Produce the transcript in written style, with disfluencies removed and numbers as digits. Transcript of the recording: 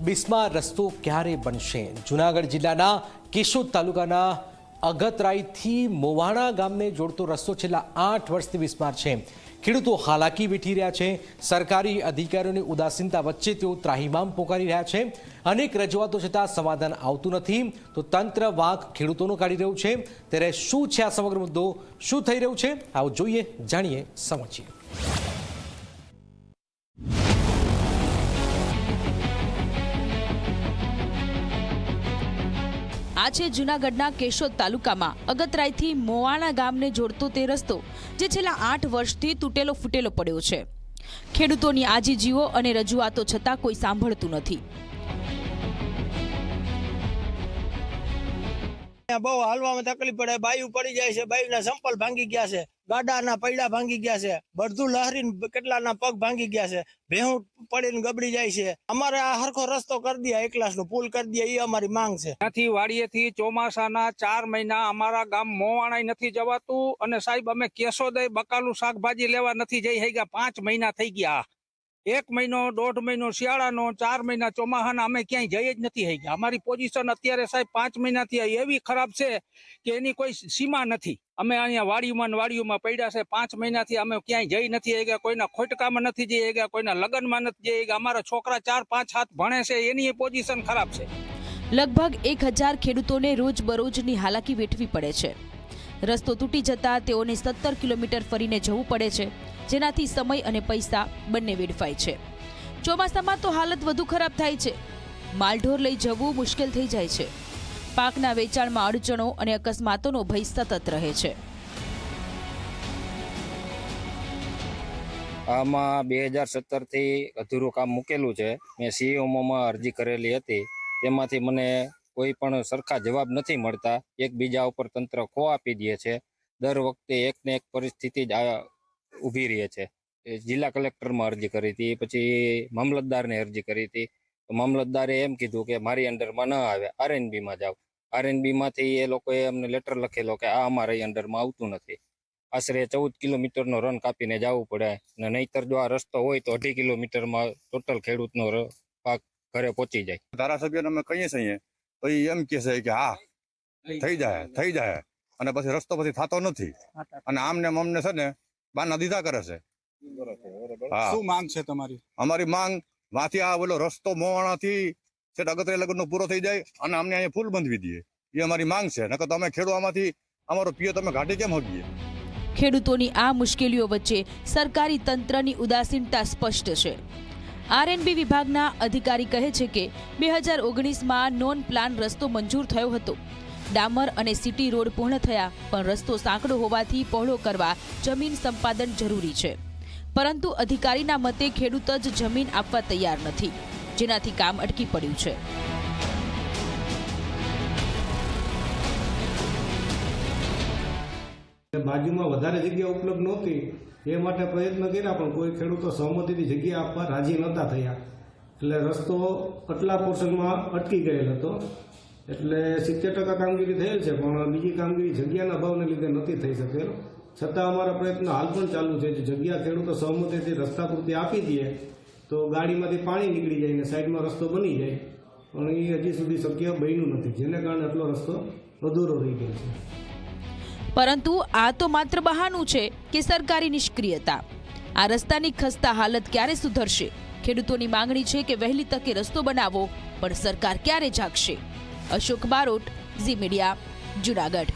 બિસ્માર રસ્તો ક્યારે બનશે? જૂનાગઢ જિલ્લાના કેશોદ તાલુકાના અગતરાઈથી મોવાણા ગામને જોડતો રસ્તો છેલ્લા 8 વર્ષથી બિસ્માર છે। ખેડૂતો હાલાકી વેઠી રહ્યા છે। સરકારી અધિકારીઓની ઉદાસીનતા વચ્ચે તેઓ ત્રાહિમામ પોકારી રહ્યા છે। અનેક રજૂઆતો છતાં સમાધાન આવતું નથી, તો તંત્ર વાંક ખેડૂતોનો કાઢી રહ્યું છે। ત્યારે શું છે આ સમગ્ર મુદ્દો, શું થઈ રહ્યું છે, આવો જોઈએ, જાણીએ, સમજીએ। આ છે જૂનાગઢના કેશોદ તાલુકામાં અગતરાઈથી મોવાણા ગામને જોડતો તે રસ્તો, જે છેલ્લા 8 વર્ષથી તૂટેલો ફૂટેલો પડ્યો છે। ખેડૂતોની આજીજીઓ અને રજૂઆતો છતાં કોઈ સાંભળતું નથી। બહુ હાલવામાં તકલીફ પડે, બાયું પડી જાય છે, બાયુના સંપલ ભાંગી ગયા છે, ગાડાના પૈડા ભાંગી ગયા છે, બધું લહેરીને કેટલાના પગ ભાંગી ગયા છે, ભેહું પડીને ગબડી જાય છે। અમારે આ હરખો રસ્તો કરી દે, એકલાસનો પુલ કરી દે, એ અમારી માંગ છે। ત્યાંથી વાડીએથી ચોમાસાના 4 મહિના અમારા ગામ મોવાણા નથી જવાતું, અને સાહેબ અમે કેશોદ બકાલું શાકભાજી લેવા નથી જઈ શક્યા। 5 મહિના થઈ ગયા, 1 મહિનો 1.5 મહિનો શિયાળાનો, 4 મહિના ચોમાસાના, અમે ક્યાંય જઈ જ નથી શક્યા। અમારી પોઝિશન અત્યારે સાહેબ 5 મહિનાથી એવી ખરાબ છે કે એની કોઈ સીમા નથી। અમે અહીંયા વાડીઓમાં પડ્યા છે, 5 મહિનાથી અમે ક્યાંય જઈ નથી શક્યા, કોઈના ખોટકામાં નથી જઈ શક્યા, કોઈના લગ્નમાં નથી જઈ શક્યા। અમારા છોકરા 4-5 હાથ ભણે છે, એની પોઝિશન ખરાબ છે। લગભગ 1000 ખેડૂતોને રોજબરોજની હાલાકી વેઠવી પડે છે। રસ્તો તૂટી જતા તેઓને 17 કિલોમીટર ફરીને જવું પડે છે, જેનાથી સમય અને પૈસા બંને વેડફાય છે। ચોમાસામાં તો હાલત વધુ ખરાબ થાય છે। માલઢોર લઈ જવું મુશ્કેલ થઈ જાય છે। પાકના વેચાણમાં અડચણો અને અકસ્માતોનો ભય સતત રહે છે। આમાં 2017 થી અધૂરું કામ મૂકેલું છે। મેં સીઓમાં અરજી કરેલી હતી, તેમાંથી મને કોઈ પણ સરખા જવાબ નથી મળતા। એકબીજા ઉપર તંત્ર ખો આપી દે છે। દર વખતે એકને એક પરિસ્થિતિ જ ઊભી રહે છે। જિલ્લા કલેક્ટરમાં અરજી કરી હતી, પછી મામલતદારને અરજી કરી હતી, તો મામલતદારે એમ કીધું કે મારી અંડરમાં ન આવે, આરએનબીમાં જાઓ। આરએનબીમાંથી એ લોકોએ અમને લેટર લખેલો કે આ અમારી અંડરમાં આવતું નથી। આશરે 14 કિલોમીટરનો રન કાપીને જવું પડે, અને નહીતર જો આ રસ્તો હોય તો 2.5 કિલોમીટરમાં ટોટલ ખેડૂતનો પાક ઘરે પહોંચી જાય। ધારાસભ્યને અમે કહીએ છીએ તો એ એમ કહે છે કે હા થઈ જાય, અને પછી રસ્તો પછી થતો નથી, અને આમને અમને છે ને બાના દીધા કરે છે। શું માંગ છે તમારી? અમારી માંગ વાથી આ બોલો રસ્તો મોવાણાથી છેટ અગતરાઈ લગનનો પૂરો થઈ જાય, અને અમને અહીંયા પુલ બંધવી દઈએ, એ અમારી માંગ છે। નકર તો અમે ખેડૂતોમાંથી અમારો પિયત અમે ઘાટી કેમ હગીએ? ખેડૂતોની આ મુશ્કેલીઓ વચ્ચે સરકારી તંત્રની ઉદાસીનતા સ્પષ્ટ છે। આરએનબી વિભાગના અધિકારી કહે છે કે 2019માં નોન પ્લાન રસ્તો મંજૂર થયો હતો। ડામર અને સિટી રોડ પૂર્ણ થયા, પણ રસ્તો સાંકડો હોવાથી પહોળો કરવા જમીન સંપાદન જરૂરી છે। પરંતુ અધિકારીના મતે ખેડૂત જ જમીન આપવા તૈયાર નથી, જેનાથી કામ અટકી પડ્યું છે। બાજુમાં વધારે જગ્યા ઉપલબ્ધ નહોતી, એ માટે પ્રયત્ન કર્યા, પણ કોઈ ખેડૂતો સહમતિથી જગ્યા આપવા રાજી નહોતા થયા, એટલે રસ્તો આટલા પોર્શનમાં અટકી ગયેલ હતો। એટલે 70% કામગીરી થયેલ છે, પણ બીજી કામગીરી જગ્યાના અભાવને લીધે નથી થઈ શકેલ। છતાં અમારા પ્રયત્નો હાલ પણ ચાલુ છે। જો જગ્યા ખેડૂતો સહમતિથી રસ્તા પૂરતી આપી દે તો ગાડીમાંથી પાણી નીકળી જાય ને સાઈડમાં રસ્તો બની જાય, પણ એ હજી સુધી શક્ય બન્યું નથી, જેને કારણે આટલો રસ્તો અધૂરો રહી ગયો છે। પરંતુ આ તો માત્ર બહાનું છે કે સરકારી નિષ્ક્રિયતા। આ રસ્તાની ખસ્તા હાલત ક્યારે સુધરશે? ખેડૂતોની માંગણી છે કે વહેલી તકે રસ્તો બનાવો, પણ સરકાર ક્યારે જાગશે? અશોક બારોટ, ઝી મીડિયા, જૂનાગઢ।